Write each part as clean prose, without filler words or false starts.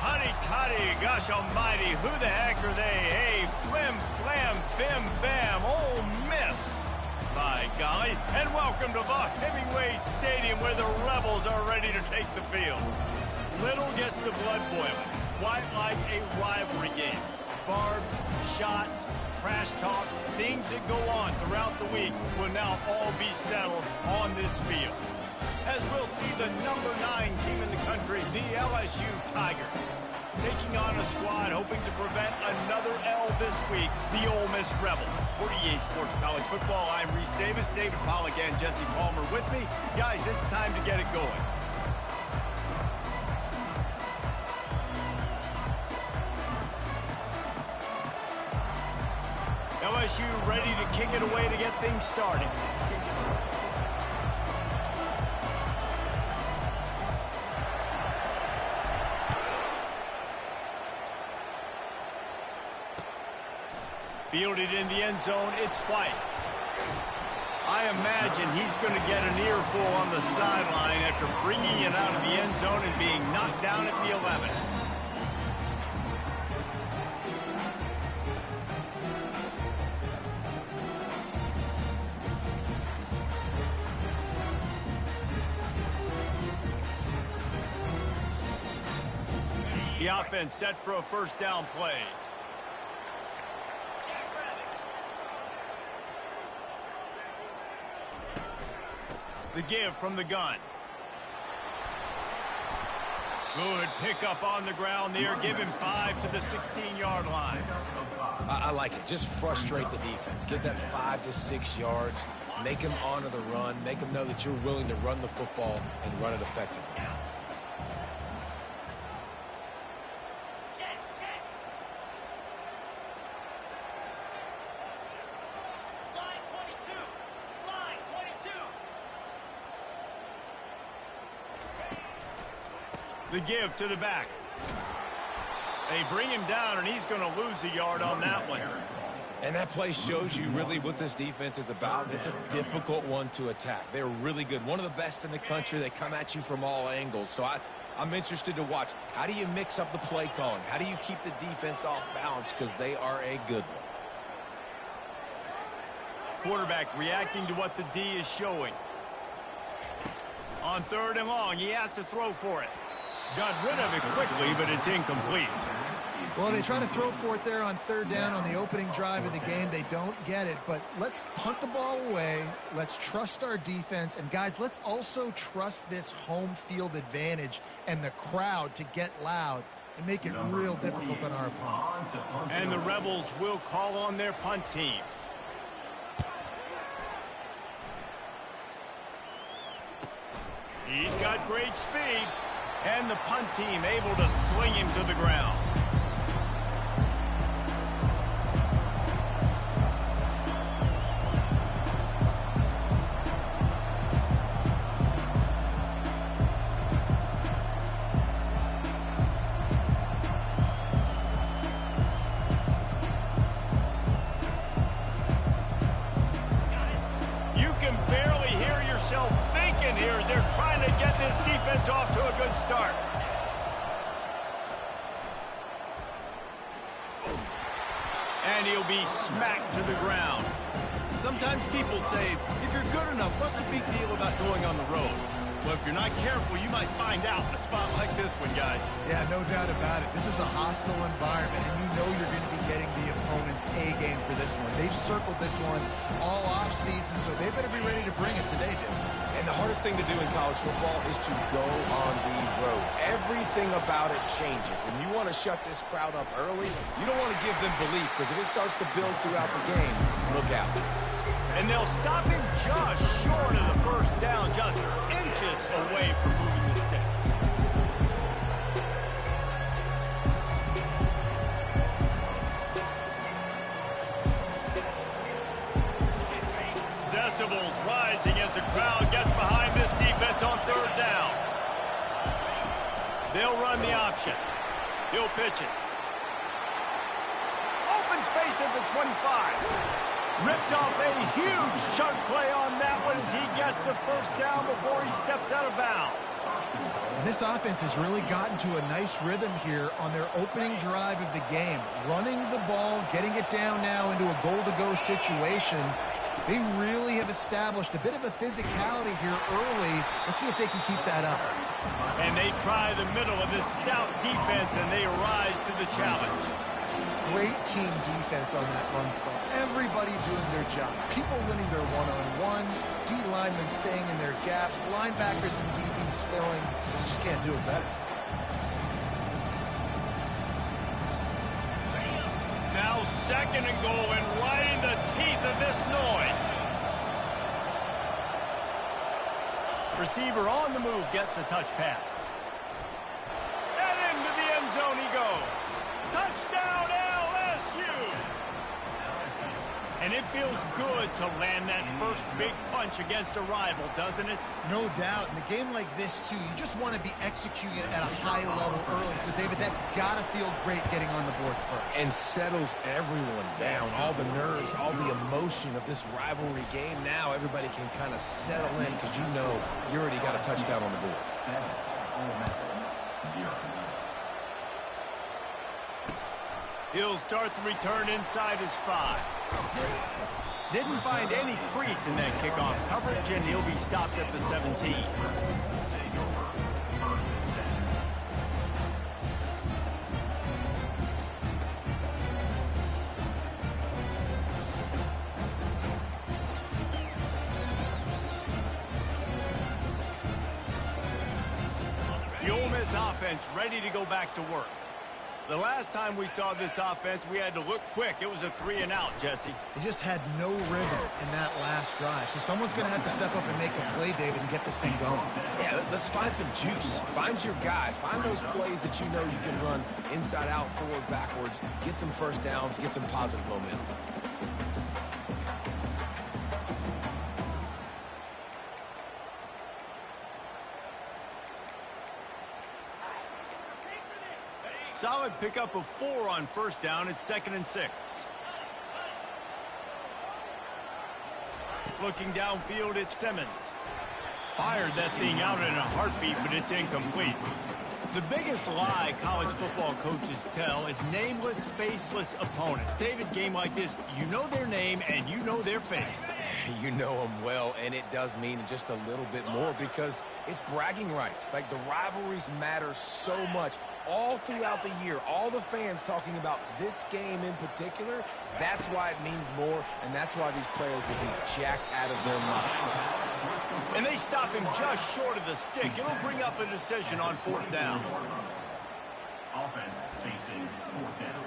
Honey toddy, gosh almighty, who the heck are they? Hey, flim, flam, bim, bam, Ole Miss. By golly, and welcome to the Hemingway Stadium where the Rebels are ready to take the field. Little gets the blood boiling, quite like a rivalry game. Barbs, shots, trash talk, things that go on throughout the week will now all be settled on this field. As we'll see the number 9 team in the country, the LSU Tigers, taking on a squad hoping to prevent another L this week, the Ole Miss Rebels. For EA Sports College Football, I'm Reese Davis, David Pollack, and Jesse Palmer with me. Guys, it's time to get it going. LSU ready to kick it away to get things started. Fielded in the end zone, it's White. I imagine he's going to get an earful on the sideline after bringing it out of the end zone and being knocked down at the 11. The offense set for a first down play. The give from the gun. Good pickup on the ground there. Give him 5 to the 16-yard line. I like it. Just frustrate the defense. Get that 5 to 6 yards. Make them honor the run. Make them know that you're willing to run the football and run it effectively. The give to the back. They bring him down, and he's going to lose a yard on that one. And that play shows you really what this defense is about. It's a difficult one to attack. They're really good. One of the best in the country. They come at you from all angles. So I'm interested to watch. How do you mix up the play calling? How do you keep the defense off balance? Because they are a good one. Quarterback reacting to what the D is showing. On 3rd and long, he has to throw for it. Got rid of it quickly, but it's incomplete. Well, they try to throw for it there on 3rd down on the opening drive of the game. They don't get it, but let's punt the ball away. Let's trust our defense. And, guys, let's also trust this home field advantage and the crowd to get loud and make it real difficult on our opponent. And the Rebels will call on their punt team. He's got great speed. And the punt team able to sling him to the ground. You can barely hear yourself thinking here as they're trying to get this defense off to a good start. And he'll be smacked to the ground. Sometimes people say, if you're good enough, what's the big deal about going on the road? Well, if you're not careful, you might find out in a spot like this one, guys. Yeah, no doubt about it. This is a hostile environment, and you know you're going to be getting the opponent's A game for this one. They've circled this one all offseason, so they better be ready to bring it today, Dave. And the hardest thing to do in college football is to go on the road. Everything about it changes, and you want to shut this crowd up early. You don't want to give them belief, because if it starts to build throughout the game, look out. And they'll stop him just short of the first down, just inches away from moving the sticks. Decibels rising as the crowd gets behind this defense on 3rd down. They'll run the option. He'll pitch it. Open space at the 25. Ripped off a huge chunk play on that one as he gets the first down before he steps out of bounds. And this offense has really gotten to a nice rhythm here on their opening drive of the game. Running the ball, getting it down now into a goal-to-go situation. They really have established a bit of a physicality here early. Let's see if they can keep that up. And they try the middle of this stout defense, and they rise to the challenge. Great team defense on that run play. Everybody doing their job. People winning their one-on-ones, D linemen staying in their gaps, linebackers and DBs filling. You just can't do it better. Now 2nd and goal, and right in the teeth of this noise. Receiver on the move gets the touch pass. And into the end zone he goes. Touchdown LSU! And it feels good to land that first big punch against a rival, doesn't it? No doubt. In a game like this, too, you just want to be executing it at a high level early. So, David, that's got to feel great getting on the board first. And settles everyone down. All the nerves, all the emotion of this rivalry game. Now everybody can kind of settle in because you know you already got a touchdown on the board. He'll start the return inside his 5. Didn't find any crease in that kickoff coverage, and he'll be stopped at the 17. The Ole Miss offense ready to go back to work. The last time we saw this offense, we had to look quick. It was a 3-and-out, Jesse. They just had no rhythm in that last drive. So someone's going to have to step up and make a play, David, and get this thing going. Yeah, let's find some juice. Find your guy. Find those plays that you know you can run inside out, forward, backwards. Get some first downs. Get some positive momentum. Solid pickup of 4 on first down. It's 2nd and 6. Looking downfield, it's Simmons. Fired that thing out in a heartbeat, but it's incomplete. The biggest lie college football coaches tell is nameless, faceless opponents. David, game like this, you know their name and you know their face. You know them well, and it does mean just a little bit more because it's bragging rights. Like, the rivalries matter so much all throughout the year. All the fans talking about this game in particular, that's why it means more, and that's why these players will be jacked out of their minds. And they stop him just short of the stick. It'll bring up a decision on 4th down. Offense facing 4th down.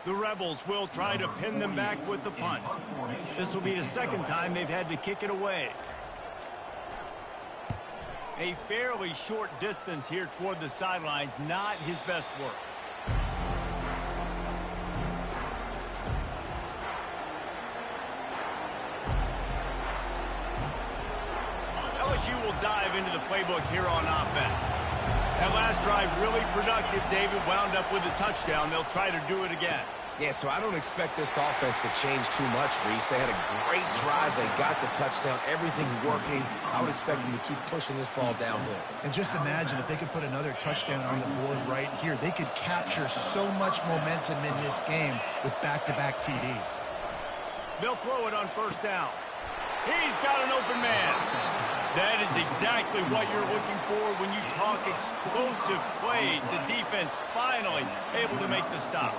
The Rebels will try to pin them back with the punt. This will be the 2nd time they've had to kick it away. A fairly short distance here toward the sidelines, not his best work. LSU will dive into the playbook here on offense. That last drive really productive. David wound up with a touchdown. They'll try to do it again. Yeah, so I don't expect this offense to change too much, Reese. They had a great drive. They got the touchdown. Everything working. I would expect them to keep pushing this ball downhill. And just imagine if they could put another touchdown on the board right here. They could capture so much momentum in this game with back-to-back TDs. They'll throw it on first down. He's got an open man. That is exactly what you're looking for when you talk explosive plays. The defense finally able to make the stop.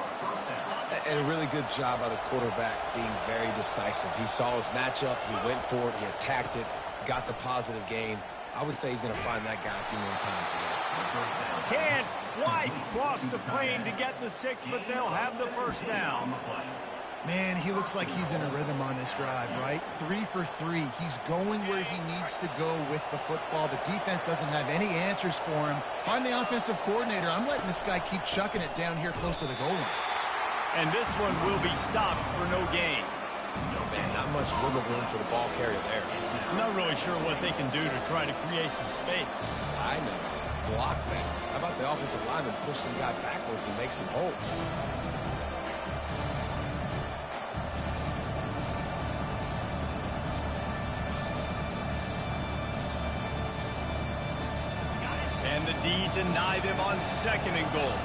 And a really good job by the quarterback being very decisive. He saw his matchup. He went for it. He attacked it. Got the positive gain. I would say he's going to find that guy a few more times today. Can't quite cross the plane to get the 6, but they'll have the first down. Man, he looks like he's in a rhythm on this drive, right? 3 for 3. He's going where he needs to go with the football. The defense doesn't have any answers for him. Find the offensive coordinator. I'm letting this guy keep chucking it down here close to the goal line. And this one will be stopped for no gain. Man, not much wiggle room for the ball carrier there. I'm not really sure what they can do to try to create some space. I know. block that. How about the offensive lineman push some guy backwards and make some holes? And the D deny them on 2nd and goal.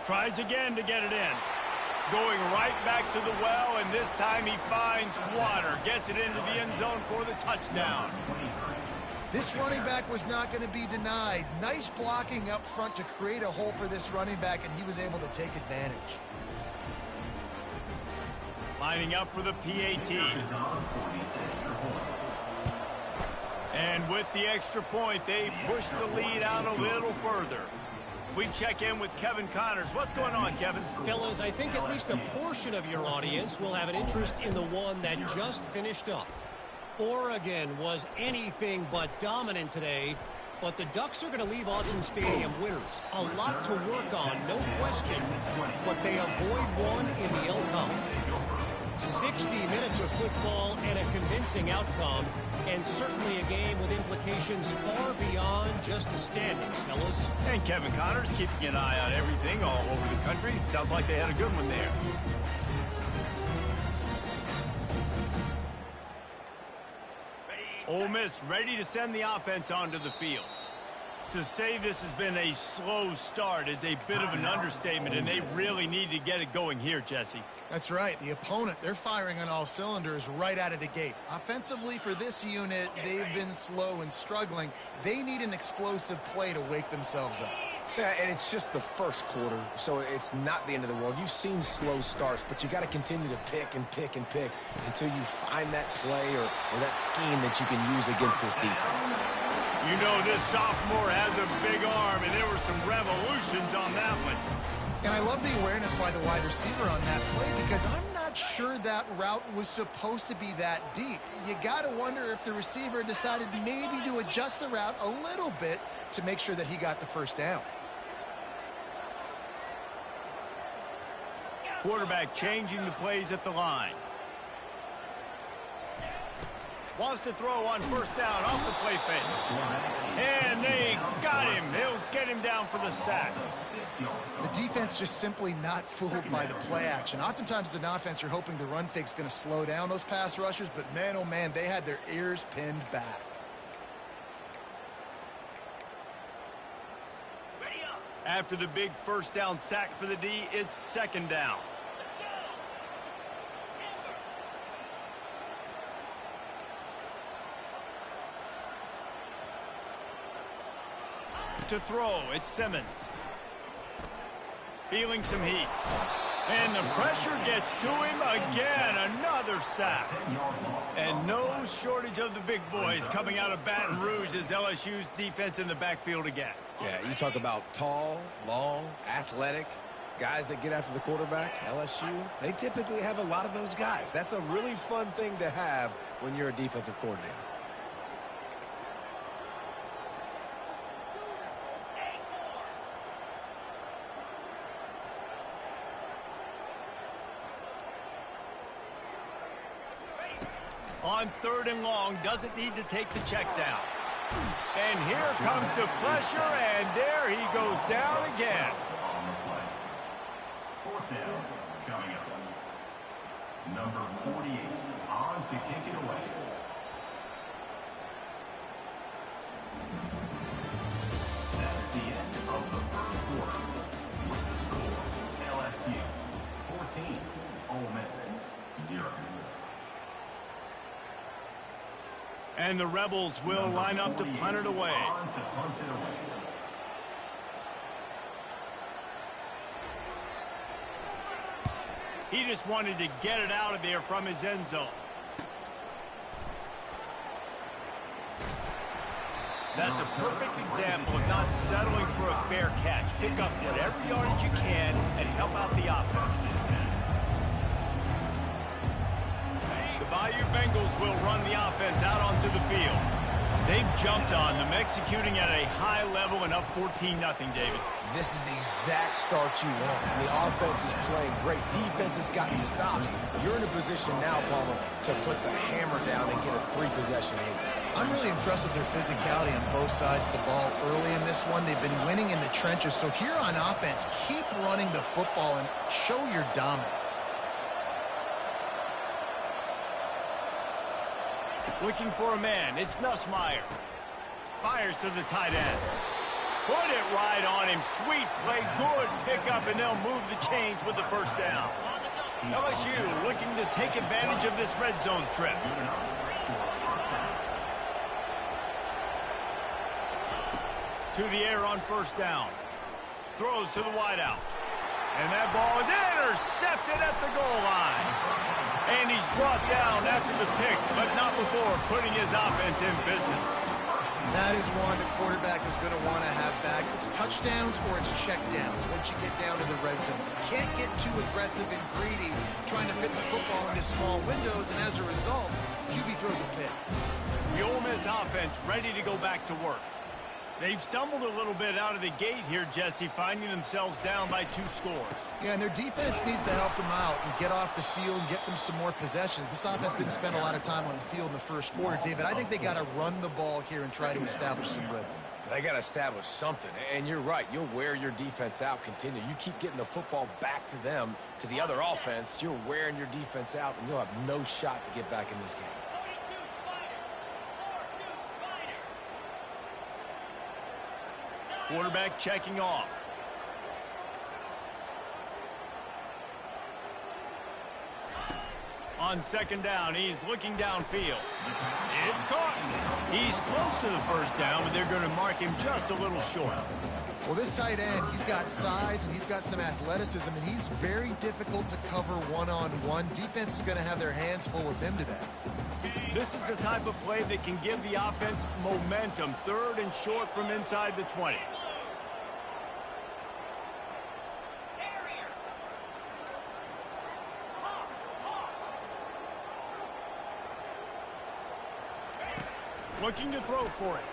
Tries again to get it in. Going right back to the well, and this time he finds water. Gets it into the end zone for the touchdown. This running back was not going to be denied. Nice blocking up front to create a hole for this running back, and he was able to take advantage. Lining up for the PAT. And with the extra point, they push the lead out a little further. We check in with Kevin Connors. What's going on, Kevin? Fellas, I think at least a portion of your audience will have an interest in the one that just finished up. Oregon was anything but dominant today, but the Ducks are going to leave Autzen Stadium winners. A lot to work on, no question, but they avoid one in the L-Cup. 60 minutes of football and a convincing outcome, and certainly a game with implications far beyond just the standings, fellas. And Kevin Connors keeping an eye on everything all over the country. Sounds like they had a good one there. Ole Miss ready to send the offense onto the field. To say this has been a slow start is a bit of an understatement, and they really need to get it going here, Jesse. That's right. The opponent, they're firing on all cylinders right out of the gate. Offensively, for this unit, they've been slow and struggling. They need an explosive play to wake themselves up. Yeah, and it's just the first quarter, so it's not the end of the world. You've seen slow starts, but you got to continue to pick and pick and pick until you find that play or that scheme that you can use against this defense. You know this sophomore has a big arm, and there were some revolutions on that one. And I love the awareness by the wide receiver on that play, because I'm not sure that route was supposed to be that deep. You got to wonder if the receiver decided maybe to adjust the route a little bit to make sure that he got the first down. Quarterback changing the plays at the line. Wants to throw on 1st down off the play fake. And they got him. He'll get him down for the sack. The defense just simply not fooled by the play action. Oftentimes as an offense, you're hoping the run fake's going to slow down those pass rushers, but man, oh man, they had their ears pinned back. After the big 1st down sack for the D, it's 2nd down. To throw, it's Simmons. Feeling some heat. And the pressure gets to him again. Another sack. And no shortage of the big boys coming out of Baton Rouge as LSU's defense in the backfield again. Yeah, you talk about tall, long, athletic guys that get after the quarterback. LSU, they typically have a lot of those guys. That's a really fun thing to have when you're a defensive coordinator. On 3rd and long, doesn't need to take the check down. And here comes the pressure, and there he goes down again. On the play. 4th down coming up. Number 48 on to kick it away. That's the end of the 1st quarter. With the score, LSU 14, Ole Miss 0. And the Rebels will line up to punt it away. He just wanted to get it out of there from his end zone. That's a perfect example of not settling for a fair catch. Pick up whatever yardage you can and help out the offense. Bayou Bengals will run the offense out onto the field. They've jumped on them, executing at a high level and up 14-0, David. This is the exact start you want. The offense is playing great. Defense has gotten stops. You're in a position now, Palmer, to put the hammer down and get a 3-possession lead. I'm really impressed with their physicality on both sides of the ball early in this one. They've been winning in the trenches. So here on offense, keep running the football and show your dominance. Looking for a man. It's Nussmeier. Fires to the tight end. Put it right on him. Sweet play. Good pickup, and they'll move the chains with the first down. LSU looking to take advantage of this red zone trip. To the air on first down. Throws to the wideout. And that ball is intercepted at the goal line. And he's brought down after the pick, but not before putting his offense in business. That is one the quarterback is going to want to have back. It's touchdowns or it's checkdowns once you get down to the red zone. You can't get too aggressive and greedy trying to fit the football into small windows, and as a result, QB throws a pick. The Ole Miss offense ready to go back to work. They've stumbled a little bit out of the gate here, Jesse, finding themselves down by 2 scores. Yeah, and their defense needs to help them out and get off the field and get them some more possessions. This offense didn't spend a lot of time on the field in the first quarter, David. I think they got to run the ball here and try to establish some rhythm. They got to establish something, and you're right. You'll wear your defense out, continue. You keep getting the football back to them, to the other offense, you're wearing your defense out, and you'll have no shot to get back in this game. Quarterback checking off. On second down, he's looking downfield. It's caught. He's close to the first down, but they're going to mark him just a little short. Well, this tight end, he's got size and he's got some athleticism, and he's very difficult to cover one-on-one. Defense is going to have their hands full with him today. This is the type of play that can give the offense momentum. 3rd and short from inside the 20. Looking to throw for it.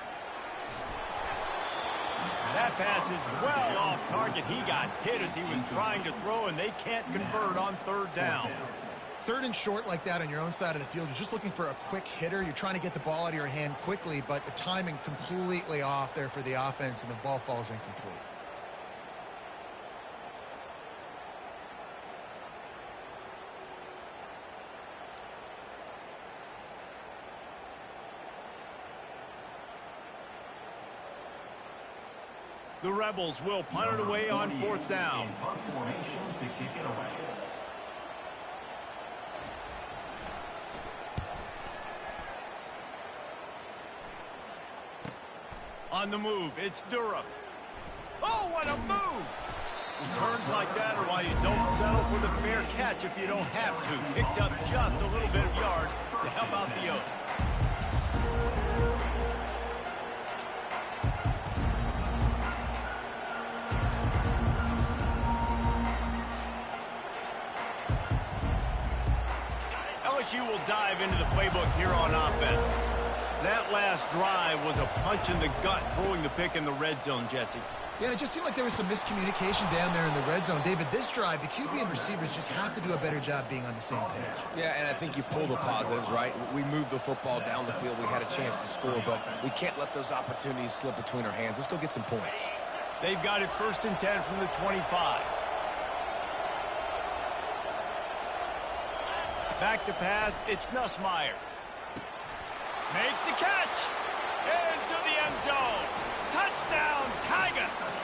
That pass is well off target. He got hit as he was trying to throw, and they can't convert on 3rd down. 3rd and short like that on your own side of the field, you're just looking for a quick hitter. You're trying to get the ball out of your hand quickly, but the timing completely off there for the offense, and the ball falls incomplete. The Rebels will punt it away on 4th down. Punt formation to kick it away. On the move, it's Durham. Oh, what a move! Returns like that are why you don't settle for the fair catch if you don't have to. Picks up just a little bit of yards to help out the Oaks. LSU will dive into the playbook here on offense. That last drive was a punch in the gut, throwing the pick in the red zone, Jesse. Yeah, and it just seemed like there was some miscommunication down there in the red zone. David, this drive, the QB and receivers just have to do a better job being on the same page. Yeah, and I think you pull the positives, right? We moved the football down the field. We had a chance to score, but we can't let those opportunities slip between our hands. Let's go get some points. They've got it 1st and 10 from the 25. Back to pass, it's Nussmeier. Makes the catch. Into the end zone. Touchdown, Tigers.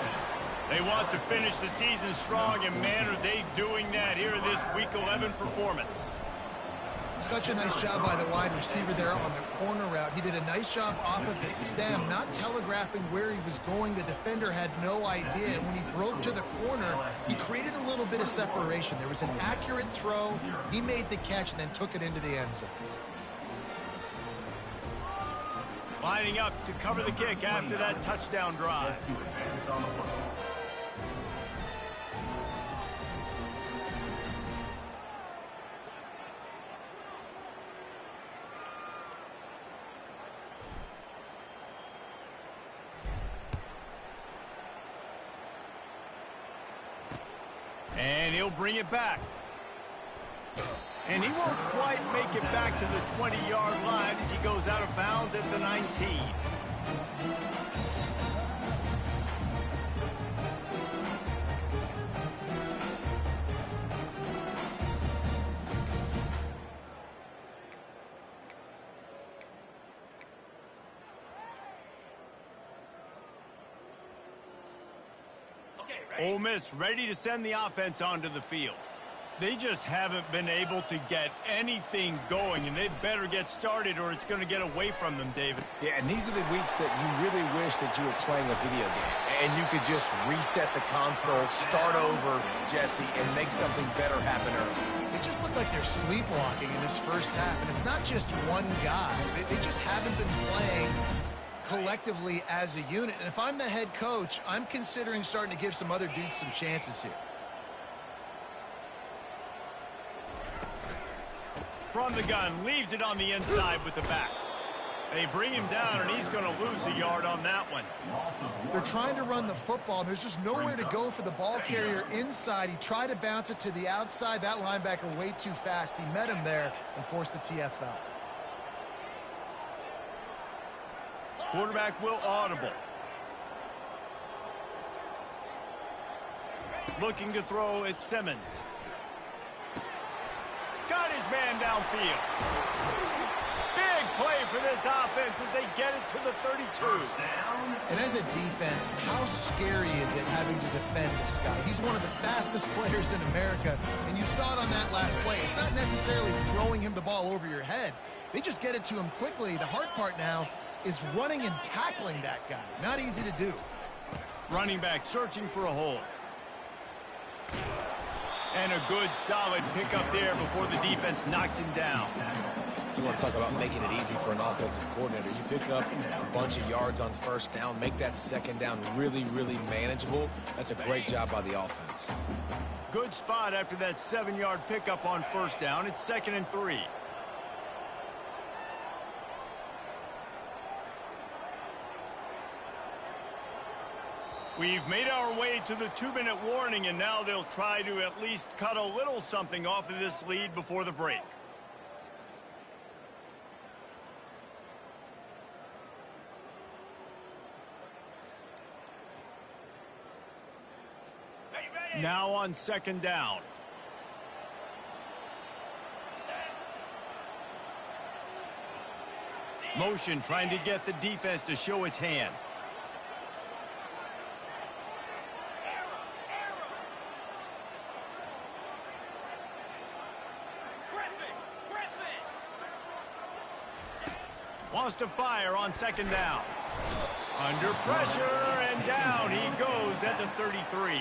They want to finish the season strong, and man, are they doing that here in this Week 11 performance. Such a nice job by the wide receiver there on the corner route. He did a nice job off of the stem, not telegraphing where he was going. The defender had no idea, and when he broke to the corner, he created a little bit of separation. There was an accurate throw. He made the catch and then took it into the end zone. Lining up to cover the kick after that touchdown drive. And he'll bring it back. And he won't quite make it back to the 20-yard line as he goes out of bounds at the 19. Ole Miss ready to send the offense onto the field. They just haven't been able to get anything going, and they better get started or it's going to get away from them, David. Yeah, and these are the weeks that you really wish that you were playing a video game and you could just reset the console, start over, Jesse, and make something better happen early. They just look like they're sleepwalking in this first half, and it's not just one guy. They just haven't been playing collectively as a unit. And if I'm the head coach, I'm considering starting to give some other dudes some chances here. From the gun, leaves it on the inside with the back. They bring him down, and he's going to lose a yard on that one. They're trying to run the football, and there's just nowhere to go for the ball carrier inside. He tried to bounce it to the outside. That linebacker way too fast. He met him there and forced the TFL. Quarterback will audible. Looking to throw at Simmons. Got his man downfield. Big play for this offense as they get it to the 32. And as a defense, how scary is it having to defend this guy? He's one of the fastest players in America, and you saw it on that last play. It's not necessarily throwing him the ball over your head. They just get it to him quickly. The hard part now is running and tackling that guy. Not easy to do. Running back searching for a hole. And a good, solid pickup there before the defense knocks him down. You want to talk about making it easy for an offensive coordinator. You pick up a bunch of yards on first down, make that second down really, really manageable. That's a great job by the offense. Good spot after that 7-yard pickup on first down. It's 2nd and 3. We've made our way to the 2-minute warning, and now they'll try to at least cut a little something off of this lead before the break. Now on 2nd down. Motion trying to get the defense to show his hand. Wants to fire on 2nd down. Under pressure, and down he goes at the 33.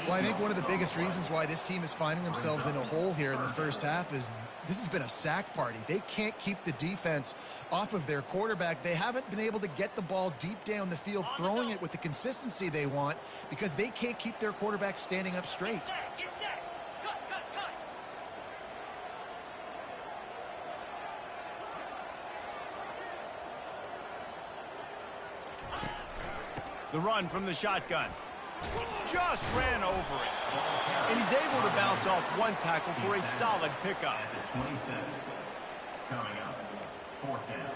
Well, I think one of the biggest reasons why this team is finding themselves in a hole here in the first half is this has been a sack party. They can't keep the defense off of their quarterback. They haven't been able to get the ball deep down the field, throwing it with the consistency they want because they can't keep their quarterback standing up straight. Get set. Cut. The run from the shotgun. Just ran over it. And he's able to bounce off one tackle for a solid pickup. At the 27. Coming up, 4th down.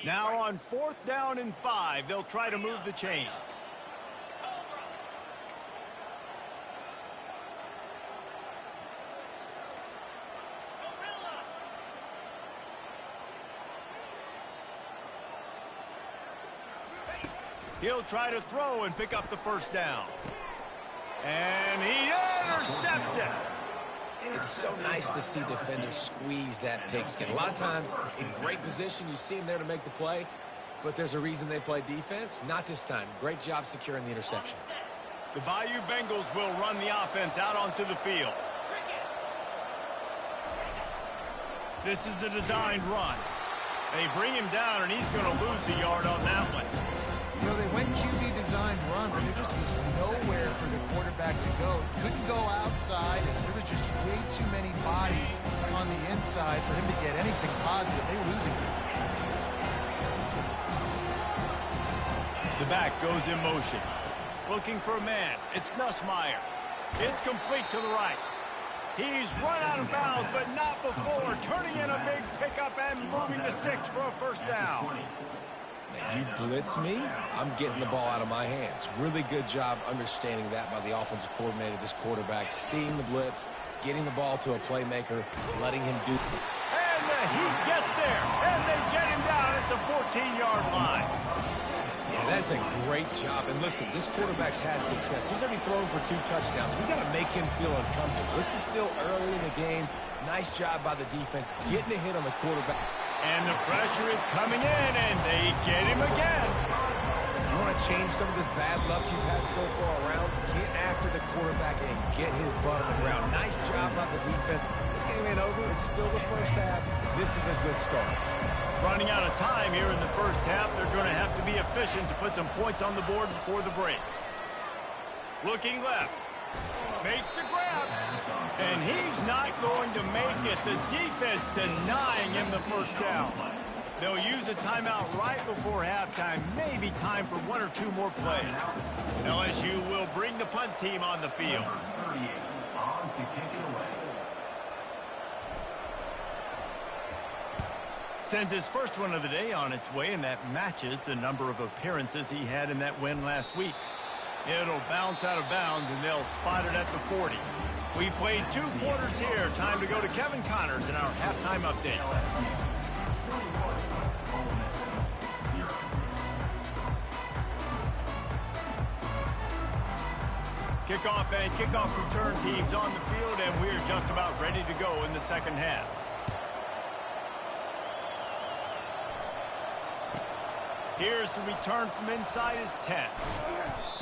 Now on 4th down and 5, they'll try to move the chains. He'll try to throw and pick up the 1st down. And he intercepts it. It's so nice to see defenders squeeze that pigskin. A lot of times, in great position, you see them there to make the play, but there's a reason they play defense. Not this time. Great job securing the interception. The Bayou Bengals will run the offense out onto the field. This is a designed run. They bring him down, and he's going to lose a yard on that one. You know, they went QB design run, but there just was nowhere for the quarterback to go. He couldn't go bodies on the inside for him to get anything positive. They lose him. The back goes in motion. Looking for a man. It's Nussmeier. It's complete to the right. He's run out of bounds, but not before. Turning in a big pickup and moving the sticks for a first down. You blitz me, I'm getting the ball out of my hands. Really good job understanding that by the offensive coordinator, this quarterback, seeing the blitz, getting the ball to a playmaker, letting him do. And the heat gets there, and they get him down at the 14-yard line. Yeah, that's a great job. And listen, this quarterback's had success. He's already thrown for 2 touchdowns. We got to make him feel uncomfortable. This is still early in the game. Nice job by the defense, getting a hit on the quarterback. And the pressure is coming in, and they get him again. You want to change some of this bad luck you've had so far around? Get after the quarterback and get his butt on the ground. Nice job by the defense. This game ain't over. It's still the first half. This is a good start. Running out of time here in the first half. They're going to have to be efficient to put some points on the board before the break. Looking left. Makes the grab. And he's not going to make it. The defense denying him the first down. They'll use a timeout right before halftime. Maybe time for 1 or 2 more plays. LSU will bring the punt team on the field. Number 38 on to kick it away. Sends his first one of the day on its way, and that matches the number of appearances he had in that win last week. It'll bounce out of bounds, and they'll spot it at the 40. We played 2 quarters here. Time to go to Kevin Connors in our halftime update. Kickoff and kickoff return teams on the field, and we're just about ready to go in the second half. Here's the return from inside his 10.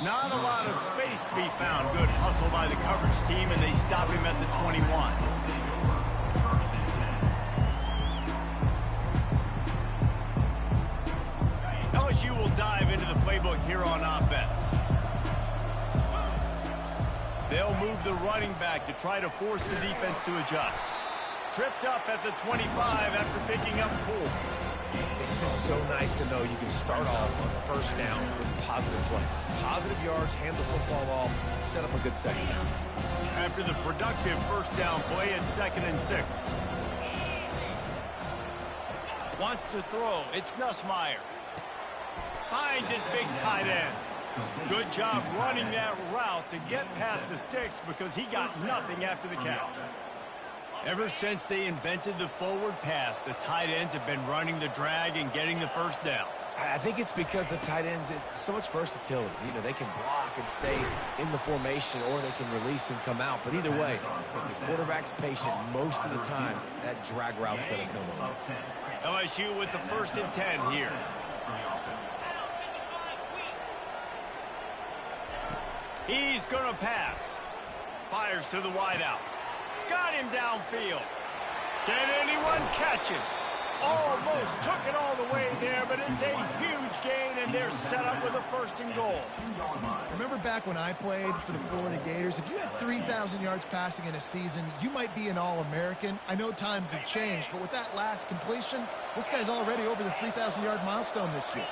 Not a lot of space to be found. Good hustle by the coverage team, and they stop him at the 21. LSU will dive into the playbook here on offense. They'll move the running back to try to force the defense to adjust. Tripped up at the 25 after picking up 4. It's just so nice to know you can start off on first down with positive plays. Positive yards, hand the football off, set up a good second down. After the productive first down play at 2nd and 6. Wants to throw. It's Nussmeier. Finds his big tight end. Good job running that route to get past the sticks because he got nothing after the catch. Ever since they invented the forward pass, the tight ends have been running the drag and getting the first down. I think it's because the tight ends is so much versatility. You know, they can block and stay in the formation, or they can release and come out. But either way, if the quarterback's patient most of the time, that drag route's going to come over. LSU with the 1st and 10 here. He's going to pass. Fires to the wideout. Got him downfield. Can anyone catch him? Almost took it all the way there, but it's a huge gain, and they're set up with a 1st and goal. Remember back when I played for the Florida Gators? If you had 3,000 yards passing in a season, you might be an All-American. I know times have changed, but with that last completion, this guy's already over the 3,000-yard milestone this year.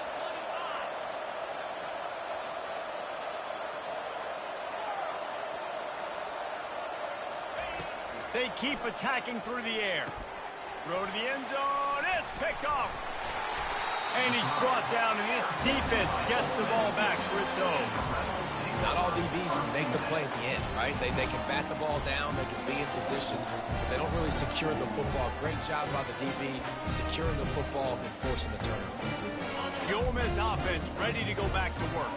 They keep attacking through the air. Throw to the end zone. It's picked off. And he's brought down, and this defense gets the ball back for its own. Not all DBs make the play at the end, right? They can bat the ball down. They can be in position. But they don't really secure the football. Great job by the DB securing the football and forcing the turnover. The Ole Miss offense ready to go back to work.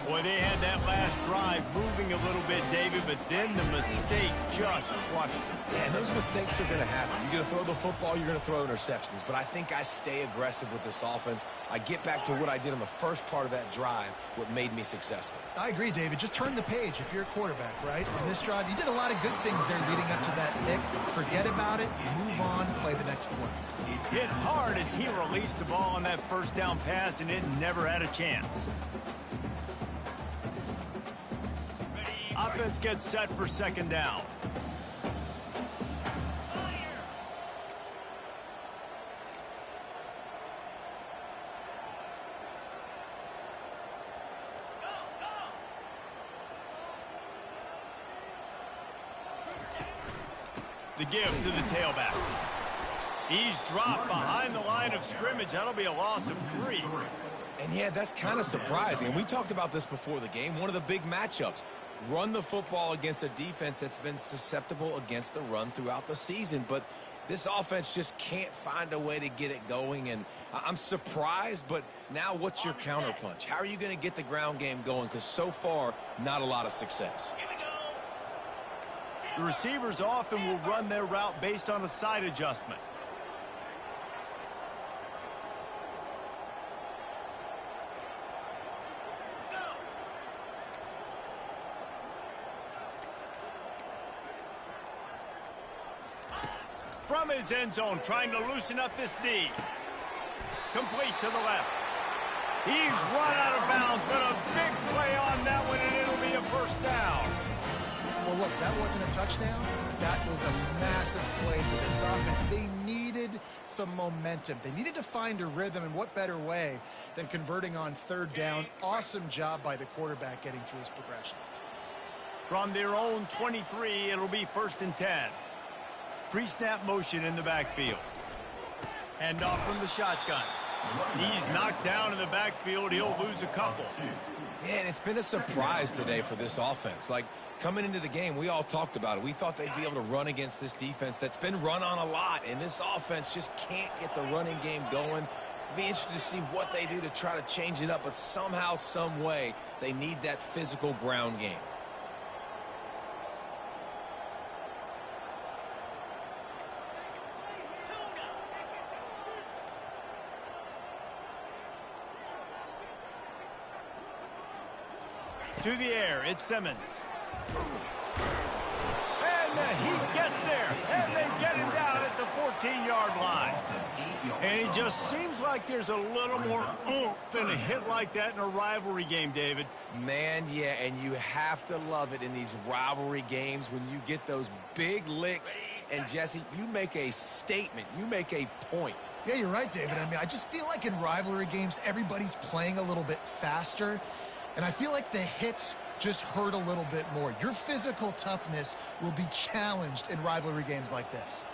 Boy, they had that last drive moving a little bit, David, but then the mistake just crushed them. Yeah, and those mistakes are going to happen. You're going to throw the football, you're going to throw interceptions. But I think I stay aggressive with this offense. I get back to what I did on the first part of that drive, what made me successful. I agree, David. Just turn the page if you're a quarterback, right? On this drive, you did a lot of good things there leading up to that pick. Forget about it, move on, play the next play. Hit hard as he released the ball on that first down pass, and it never had a chance. Offense gets set for 2nd down. The give to the tailback. He's dropped behind the line of scrimmage. That'll be a loss of 3. And yeah, that's kind of surprising. And we talked about this before the game. One of the big matchups. Run the football against a defense that's been susceptible against the run throughout the season. But this offense just can't find a way to get it going. And I'm surprised, but now what's your counterpunch? How are you going to get the ground game going? Because so far, not a lot of success. The receivers often will run their route based on a side adjustment. From his end zone, trying to loosen up this D. Complete to the left. He's run out of bounds, but a big play on that one, and it'll be a first down. Well, look, that wasn't a touchdown. That was a massive play for this offense. They needed some momentum. They needed to find a rhythm, and what better way than converting on third down. Awesome job by the quarterback getting through his progression. From their own 23, it'll be 1st and 10. Pre-snap motion in the backfield. Hand off from the shotgun. He's knocked down in the backfield. He'll lose a couple. Yeah, and it's been a surprise today for this offense. Like, coming into the game, we all talked about it. We thought they'd be able to run against this defense that's been run on a lot, and this offense just can't get the running game going. Be interested to see what they do to try to change it up, but somehow, some way, they need that physical ground game. To the air, it's Simmons. And he gets there, and they get him down at the 14-yard line. And it just seems like there's a little more oomph in a hit like that in a rivalry game, David. Man, yeah, and you have to love it in these rivalry games when you get those big licks. And, Jesse, you make a statement. You make a point. Yeah, you're right, David. I mean, I just feel like in rivalry games, everybody's playing a little bit faster. And I feel like the hits just hurt a little bit more. Your physical toughness will be challenged in rivalry games like this.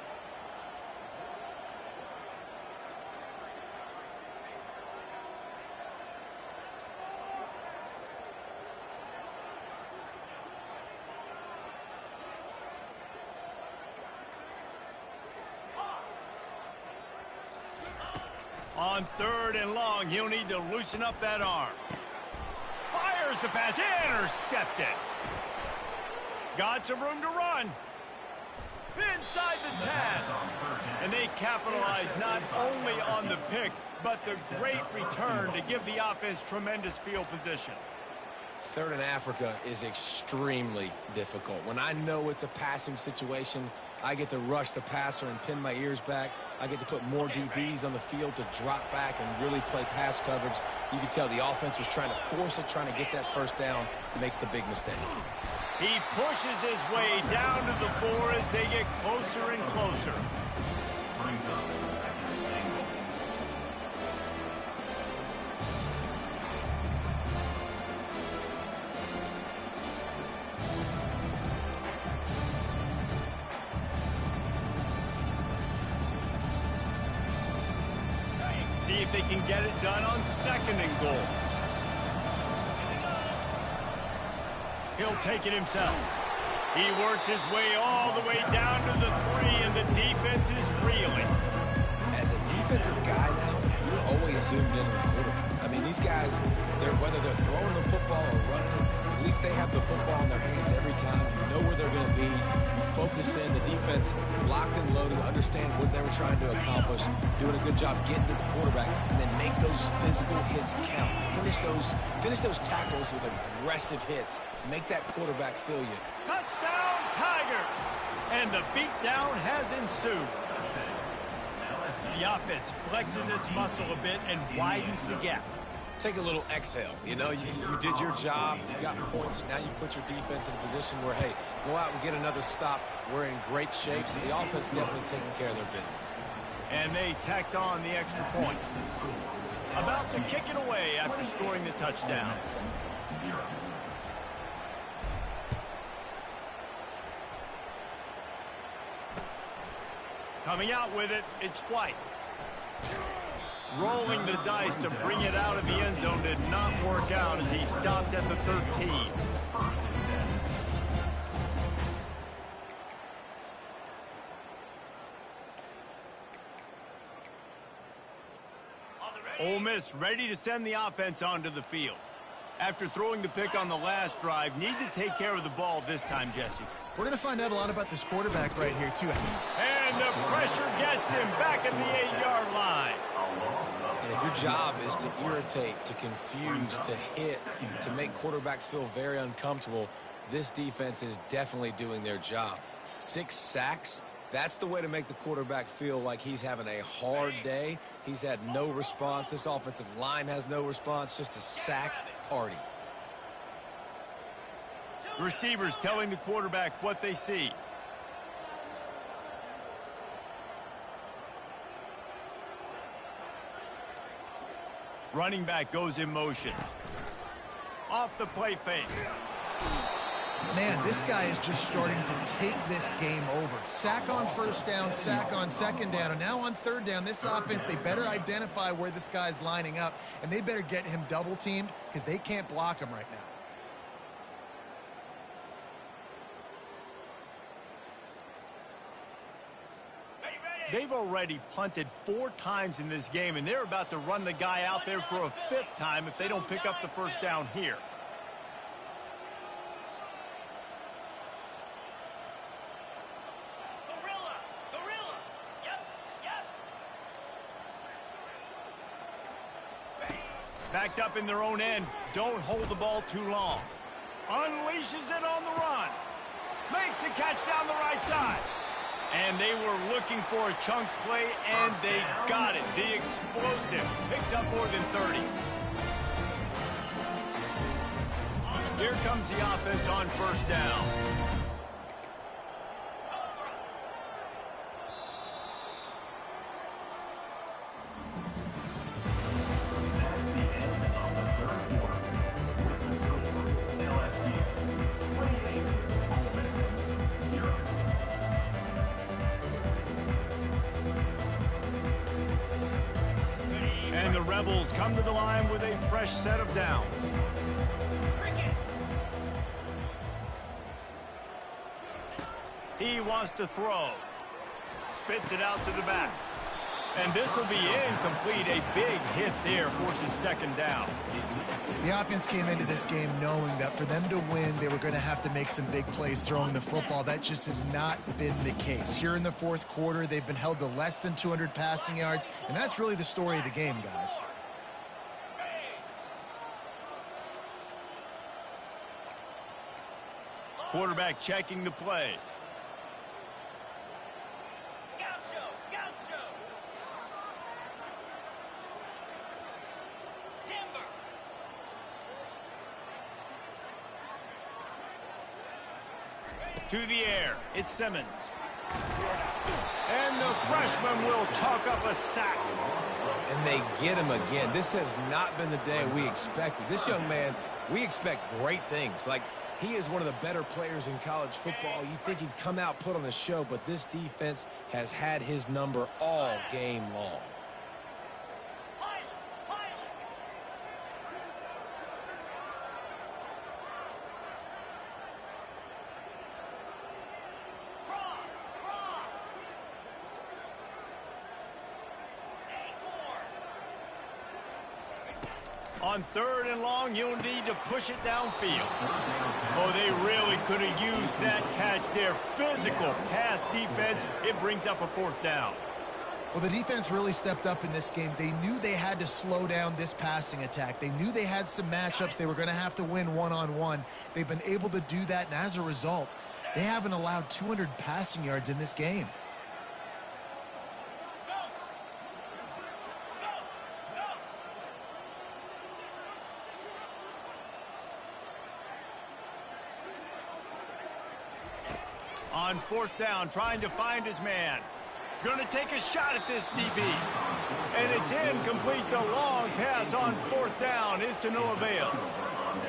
On 3rd and long, he'll need to loosen up that arm. Fires the pass, intercepted. Got some room to run. Inside the 10. And they capitalize not only on the pick, but the great return to give the offense tremendous field position. 3rd and Africa is extremely difficult. When I know it's a passing situation, I get to rush the passer and pin my ears back. I get to put more DBs on the field to drop back and really play pass coverage. You can tell the offense was trying to force it, trying to get that first down, makes the big mistake. He pushes his way down to the 4 as they get closer and closer. See if they can get it done on 2nd and goal. He'll take it himself. He works his way all the way down to the 3, and the defense is reeling. As a defensive guy now, you're always zoomed in on the quarterback. I mean, these guys, whether they're throwing the football or running it, at least they have the football in their hands every time. You know where they're going to be. You focus in. The defense locked and loaded, understand what they were trying to accomplish, doing a good job getting to the quarterback, and then make those physical hits count. Finish those tackles with aggressive hits. Make that quarterback feel you. Touchdown, Tigers! And the beatdown has ensued. The offense flexes its muscle a bit and widens the gap. Take a little exhale. You know, you did your job. You got points. Now you put your defense in a position where, hey, go out and get another stop. We're in great shape. So the offense definitely taking care of their business. And they tacked on the extra point. About to kick it away after scoring the touchdown. Coming out with it, it's White. Rolling the dice to bring it out of the end zone did not work out as he stopped at the 13. Ole Miss ready to send the offense onto the field. After throwing the pick on the last drive, need to take care of the ball this time, Jesse. We're going to find out a lot about this quarterback right here, too. And the pressure gets him back at the 8-yard line. And if your job is to irritate, to confuse, to hit, to make quarterbacks feel very uncomfortable, this defense is definitely doing their job. 6 sacks, that's the way to make the quarterback feel like he's having a hard day. He's had no response. This offensive line has no response, just a sack party. Receivers telling the quarterback what they see. Running back goes in motion. Off the play fake. Man, this guy is just starting to take this game over. Sack on first down, sack on second down, and now on third down, this offense, they better identify where this guy's lining up, and they better get him double-teamed because they can't block him right now. They've already punted 4 times in this game, and they're about to run the guy out there for a 5th time if they don't pick up the first down here. Backed up in their own end. Don't hold the ball too long. Unleashes it on the run. Makes the catch down the right side. And they were looking for a chunk play, and they got it. The explosive picks up more than 30. Here comes the offense on first down. That's the end of the third quarter. With the score, LSU 28, Ole Miss 0. And the Rebels come to the line with a fresh set of downs. He wants to throw. Spits it out to the back. And this will be incomplete. A big hit there forces second down. The offense came into this game knowing that for them to win, they were going to have to make some big plays throwing the football. That just has not been the case. Here in the fourth quarter, they've been held to less than 200 passing yards, and that's really the story of the game, guys. Quarterback checking the play. To the air, it's Simmons. And the freshman will chalk up a sack. And they get him again. This has not been the day we expected. This young man, we expect great things. Like, he is one of the better players in college football. You think he'd come out, put on a show, but this defense has had his number all game long. On third and long, you'll need to push it downfield. Oh, they really could have used that catch there. Physical pass defense. It brings up a 4th down. Well, the defense really stepped up in this game. They knew they had to slow down this passing attack. They knew they had some matchups they were going to have to win one-on-one. They've been able to do that, and as a result, they haven't allowed 200 passing yards in this game. On 4th down, trying to find his man. Going to take a shot at this DB. And it's incomplete. The long pass on 4th down is to no avail.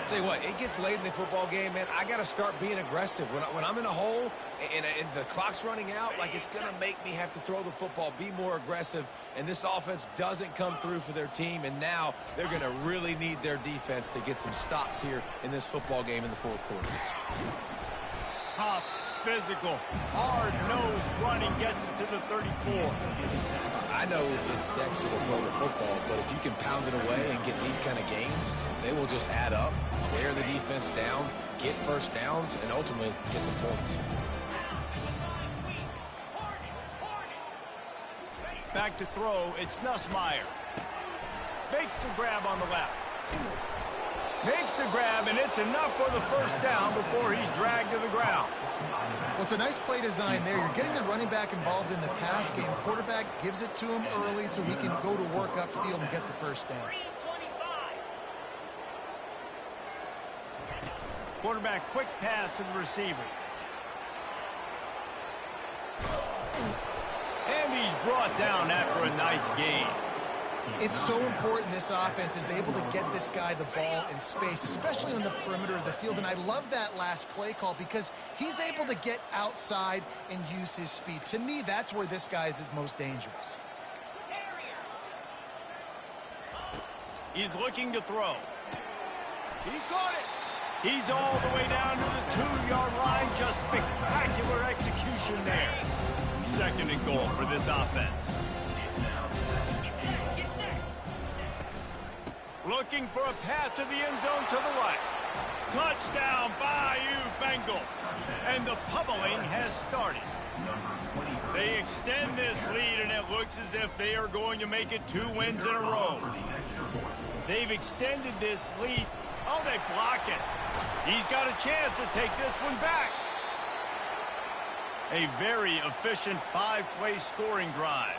Tell you what, it gets late in the football game, man. I got to start being aggressive. When I'm in a hole and the clock's running out, like, it's going to make me have to throw the football, be more aggressive, and this offense doesn't come through for their team, and now they're going to really need their defense to get some stops here in this football game in the fourth quarter. Tough, physical, hard-nosed running gets it to the 34. I know it's sexy to throw the football, but if you can pound it away and get these kind of gains, they will just add up, wear the defense down, get first downs, and ultimately get some points. Back to throw, it's Nussmeier. Makes the grab on the left. Makes the grab, and it's enough for the first down before he's dragged to the ground. Well, it's a nice play design there. You're getting the running back involved in the pass game. Quarterback gives it to him early so he can go to work upfield and get the first down. Quarterback quick pass to the receiver. And he's brought down after a nice gain. It's so important this offense is able to get this guy the ball in space, especially on the perimeter of the field. And I love that last play call because he's able to get outside and use his speed. To me, that's where this guy is most dangerous. He's looking to throw. He caught it. He's all the way down to the 2-yard line. Just spectacular execution there. Second and goal for this offense. Looking for a path to the end zone to the right. Touchdown, Bayou Bengals. And the pummeling has started. They extend this lead, and it looks as if they are going to make it 2 wins in a row. They've extended this lead. Oh, they block it. He's got a chance to take this one back. A very efficient 5-play scoring drive.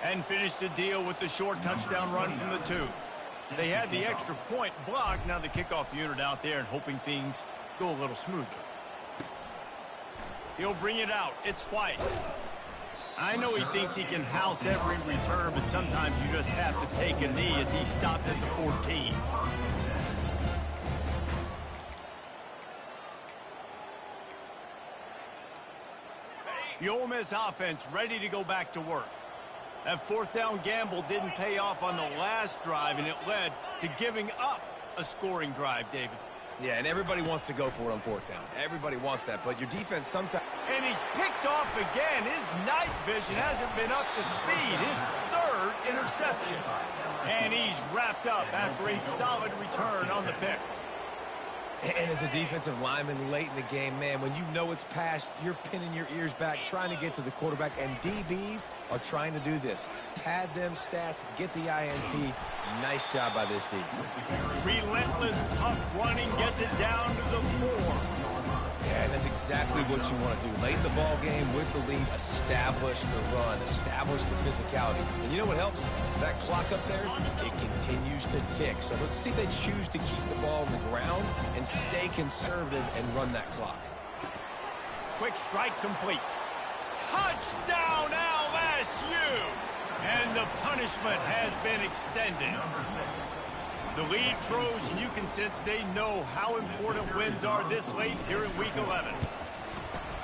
And finished the deal with the short touchdown run from the 2. They had the extra point blocked. Now the kickoff unit out there and hoping things go a little smoother. He'll bring it out. It's White. I know he thinks he can house every return, but sometimes you just have to take a knee as he stopped at the 14. The Ole Miss offense ready to go back to work. That fourth down gamble didn't pay off on the last drive, and it led to giving up a scoring drive, David. Yeah, and everybody wants to go for it on fourth down. Everybody wants that, but your defense sometimes... And he's picked off again. His night vision hasn't been up to speed. His third interception. And he's wrapped up after a solid return on the pick. And as a defensive lineman late in the game, man, when you know it's past, you're pinning your ears back, trying to get to the quarterback, and DBs are trying to do this. Pad them stats, get the INT. Nice job by this D. Relentless, tough running gets it down to the 4. Yeah, and that's exactly what you want to do. Late in the ball game with the lead, establish the run, establish the physicality. And you know what helps? That clock up there, it continues to tick. So let's see if they choose to keep the ball on the ground and stay conservative and run that clock. Quick strike complete. Touchdown LSU! And the punishment has been extended. The lead grows, and you can sense they know how important wins are this late here in Week 11.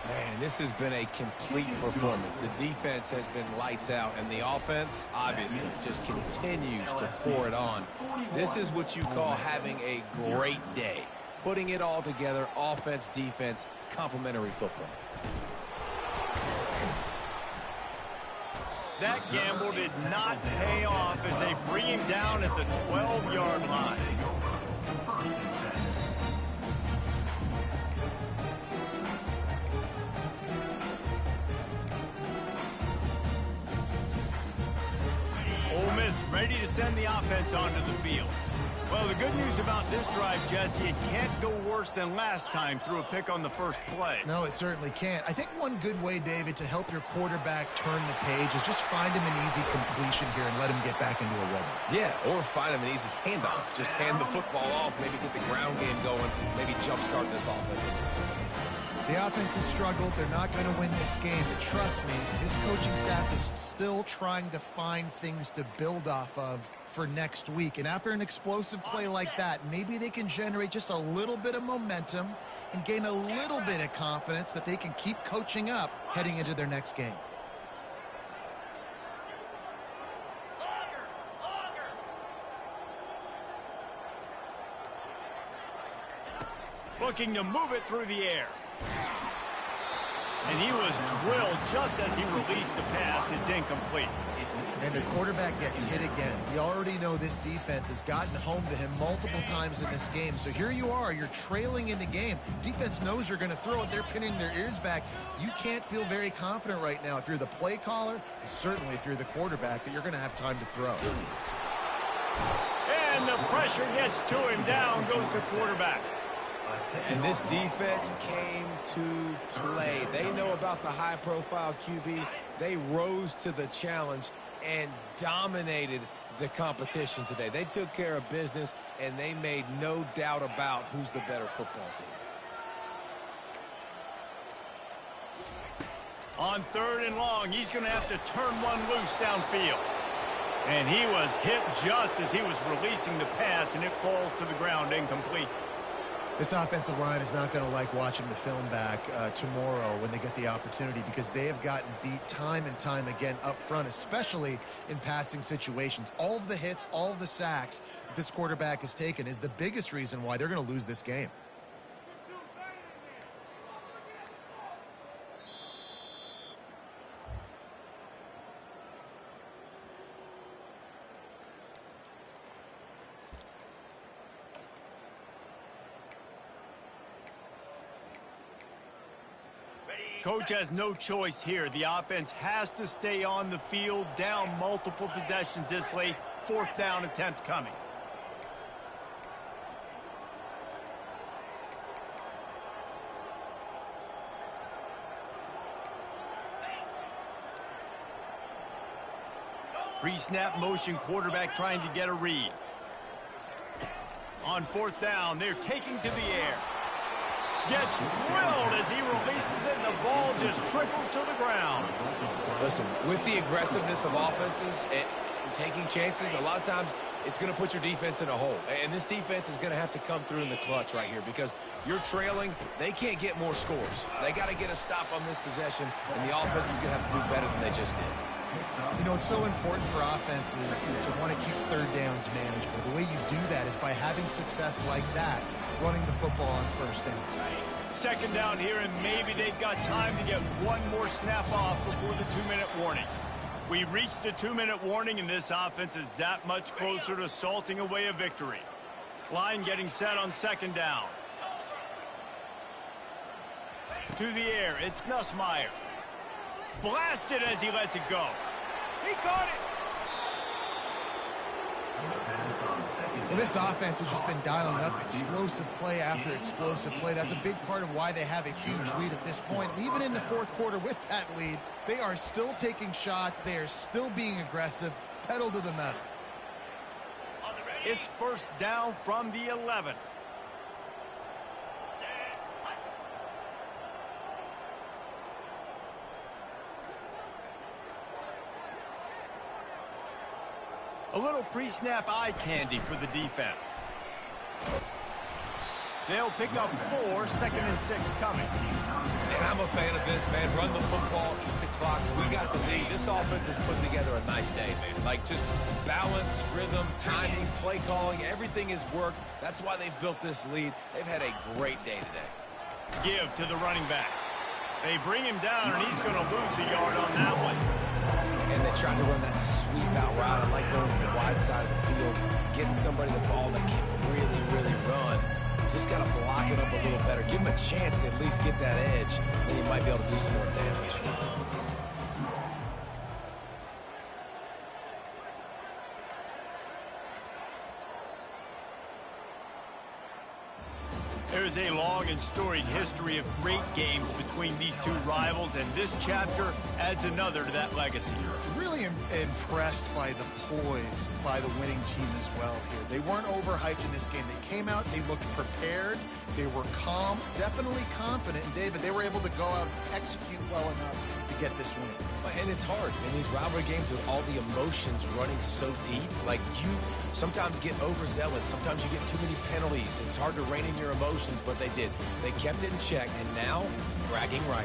Man, this has been a complete performance. The defense has been lights out, and the offense, obviously, just continues to pour it on. This is what you call having a great day. Putting it all together, offense, defense, complementary football. That gamble did not pay off as they bring him down at the 12-yard line. Ole Miss ready to send the offense onto the field. Well, the good news about this drive, Jesse, it can't go worse than last time through a pick on the first play. No, it certainly can't. I think one good way, David, to help your quarterback turn the page is just find him an easy completion here and let him get back into a rhythm. Yeah, or find him an easy handoff. Just hand the football off, maybe get the ground game going, maybe jumpstart this offense. The offense has struggled. They're not going to win this game. But trust me, this coaching staff is still trying to find things to build off of for next week. And after an explosive play like that, maybe they can generate just a little bit of momentum and gain a little bit of confidence that they can keep coaching up heading into their next game. Looking to move it through the air. And he was drilled just as he released the pass. It's incomplete. And the quarterback gets hit again. We already know this defense has gotten home to him multiple times in this game. So here you are, you're trailing in the game. Defense knows you're going to throw it. They're pinning their ears back. You can't feel very confident right now if you're the play caller, and certainly if you're the quarterback, that you're going to have time to throw. And the pressure gets to him. Down goes the quarterback. And this defense came to play. They know about the high-profile QB. They rose to the challenge and dominated the competition today. They took care of business, and they made no doubt about who's the better football team. On 3rd and long, he's going to have to turn one loose downfield. And he was hit just as he was releasing the pass, and it falls to the ground incomplete. This offensive line is not going to like watching the film back tomorrow when they get the opportunity, because they have gotten beat time and time again up front, especially in passing situations. All of the hits, all of the sacks that this quarterback has taken is the biggest reason why they're going to lose this game. Coach has no choice here. The offense has to stay on the field, down multiple possessions this late. 4th down attempt coming. Pre-snap motion, quarterback trying to get a read. On 4th down, they're taking to the air. Gets drilled as he releases it, and the ball just trickles to the ground. Listen, with the aggressiveness of offenses and taking chances, a lot of times it's going to put your defense in a hole. And this defense is going to have to come through in the clutch right here, because you're trailing. They can't get more scores. They got to get a stop on this possession, and the offense is going to have to do better than they just did. You know, it's so important for offenses to want to keep 3rd downs manageable. The way you do that is by having success like that, running the football on 1st down. 2nd down here, and maybe they've got time to get one more snap off before the 2-minute warning. We reached the 2-minute warning, and this offense is that much closer to salting away a victory. Line getting set on 2nd down. To the air, it's Nussmeier. Blasted as he lets it go. He caught it. Well, this offense has just been dialing up explosive play after explosive play. That's a big part of why they have a huge lead at this point. And even in the 4th quarter with that lead, they are still taking shots. They are still being aggressive, pedal to the metal. It's 1st down from the 11. A little pre-snap eye candy for the defense. They'll pick up 4, 2nd and 6 coming. And I'm a fan of this, man. Run the football, eat the clock. We got the lead. This offense has put together a nice day, man. Like, just balance, rhythm, timing, play calling, everything has worked. That's why they've built this lead. They've had a great day today. Give to the running back. They bring him down, and he's going to lose a yard on that one. And they tried to run that sweep out route. I like going to the wide side of the field, getting somebody the ball that can really, really run. Just got to block it up a little better. Give him a chance to at least get that edge. Then he might be able to do some more damage. There's is a long and storied history of great games between these two rivals, and this chapter adds another to that legacy. Really impressed by the poise by the winning team as well here. They weren't overhyped in this game. They came out, they looked prepared, they were calm, definitely confident, and David, they were able to go out and execute well enough to get this win. And it's hard in these rivalry games with all the emotions running so deep. Like, you sometimes get overzealous. Sometimes you get too many penalties. It's hard to rein in your emotions, but they did. They kept it in check, and now bragging rights.